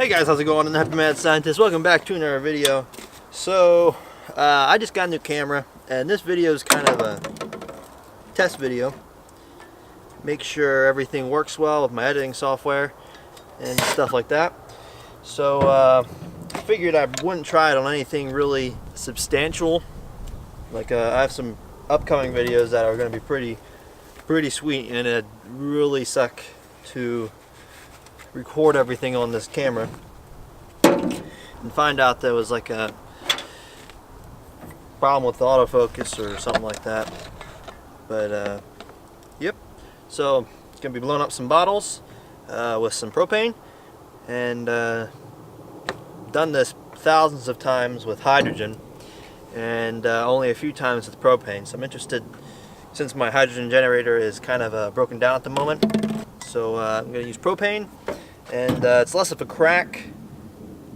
Hey guys, how's it going? I'm the Happy Mad Scientist. Welcome back to another video. So, I just got a new camera, and this video is kind of a test video. Make sure everything works well with my editing software and stuff like that. So, I figured I wouldn't try it on anything really substantial. Like, I have some upcoming videos that are going to be pretty sweet, and it'd really suck to record everything on this camera and find out there was like a problem with the autofocus or something like that. But yep, so it's gonna be blowing up some bottles with some propane, and done this thousands of times with hydrogen and only a few times with propane. So I'm interested, since my hydrogen generator is kind of broken down at the moment. So I'm going to use propane, and it's less of a crack,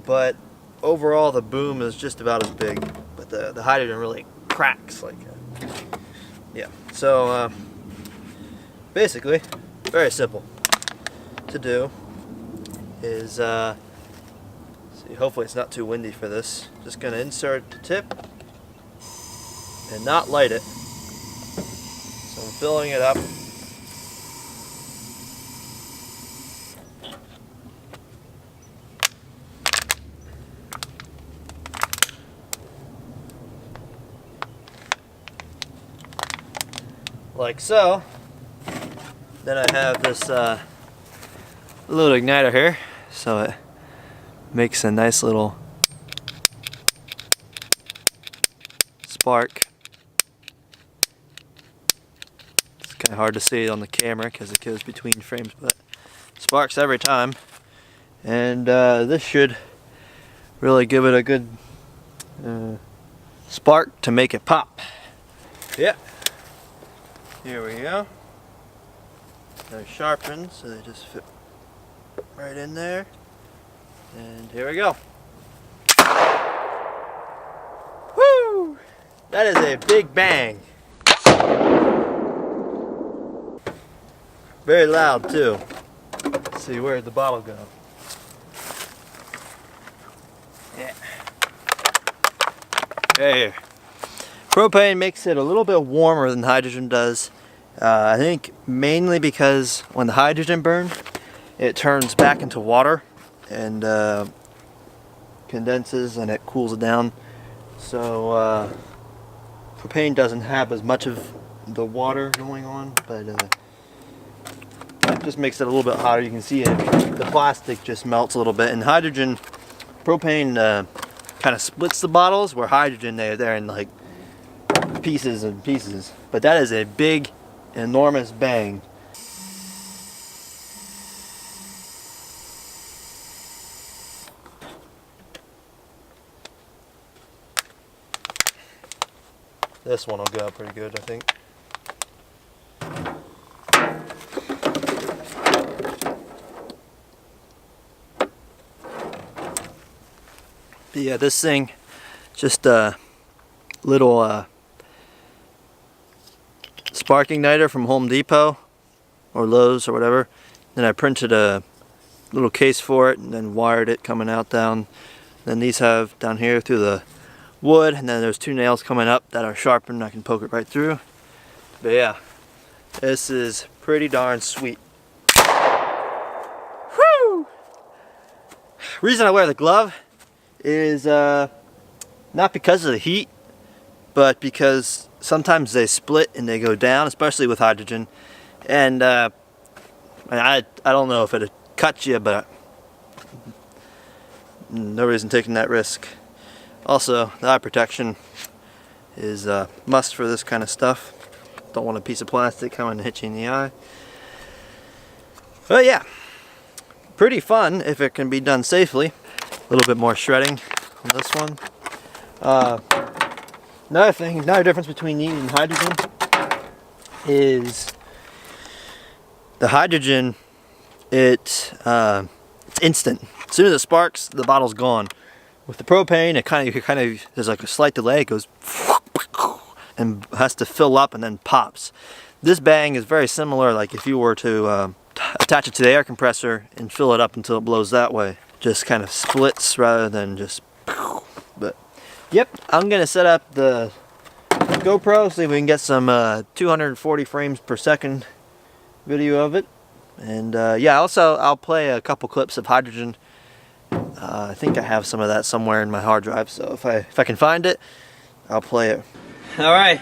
but overall the boom is just about as big. But the hydrogen really cracks, like yeah. So basically, very simple to do is see, hopefully it's not too windy for this. Just going to insert the tip and not light it. So I'm filling it up. Like so. Then I have this little igniter here, so it makes a nice little spark. It's kind of hard to see it on the camera because it goes between frames, but sparks every time. And this should really give it a good spark to make it pop. Yeah. Here we go. They're sharpened, so they just fit right in there. And here we go. Woo! That is a big bang. Very loud too. Let's see, where'd the bottle go? Yeah. Here. Propane makes it a little bit warmer than hydrogen does. I think mainly because when the hydrogen burns, it turns back into water and condenses and it cools it down. So propane doesn't have as much of the water going on, but it just makes it a little bit hotter. You can see it. The plastic just melts a little bit, and hydrogen, propane kind of splits the bottles, where hydrogen they're in like pieces and pieces. But that is a big, enormous bang. This one will go pretty good, I think. But yeah, this thing, just a little spark igniter from Home Depot or Lowe's or whatever. Then I printed a little case for it and then wired it coming out down. Then these have down here through the wood, and then there's two nails coming up that are sharpened. I can poke it right through. But yeah, this is pretty darn sweet. Woo! Reason I wear the glove is not because of the heat, but because sometimes they split and they go down, especially with hydrogen. And I don't know if it'd cut you, but no reason taking that risk. Also, the eye protection is a must for this kind of stuff. Don't want a piece of plastic coming and hit you in the eye. But yeah, pretty fun if it can be done safely. A little bit more shredding on this one. Another difference between these and hydrogen is the hydrogen, it's instant. As soon as it sparks, the bottle's gone. With the propane, it kind of there's like a slight delay. It goes and has to fill up and then pops. This bang is very similar, like if you were to attach it to the air compressor and fill it up until it blows that way. just kind of splits rather than just. But yep, I'm gonna set up the GoPro, see if we can get some 240 frames per second video of it. And yeah, also I'll play a couple clips of hydrogen. I think I have some of that somewhere in my hard drive, so if I can find it, I'll play it. All right,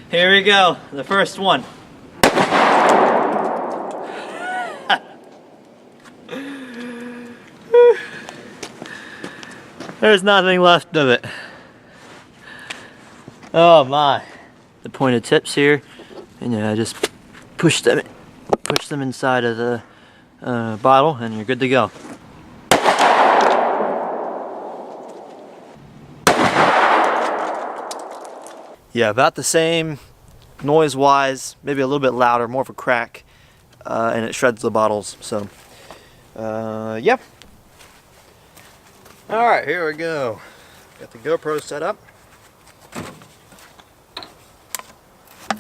here we go, the first one. There's nothing left of it. Oh my. The pointed tips here, and yeah, just push them inside of the bottle and you're good to go. Yeah, about the same noise wise, maybe a little bit louder, more of a crack, and it shreds the bottles. So yep. Alright, here we go. Got the GoPro set up.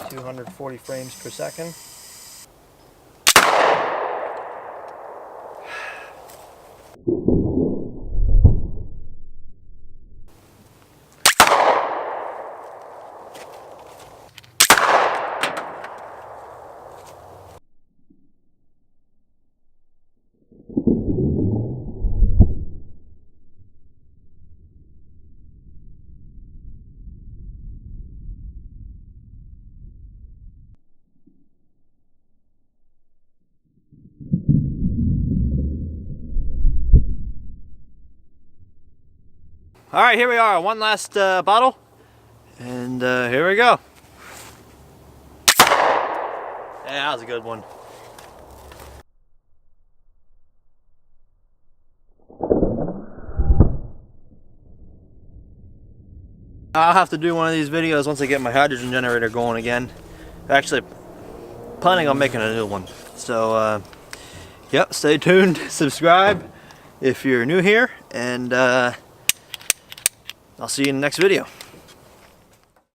240 frames per second. All right, here we are, one last bottle, and here we go. Yeah, that was a good one. I'll have to do one of these videos once I get my hydrogen generator going again. Actually, planning on making a new one. So, yep, stay tuned, subscribe if you're new here, and I'll see you in the next video.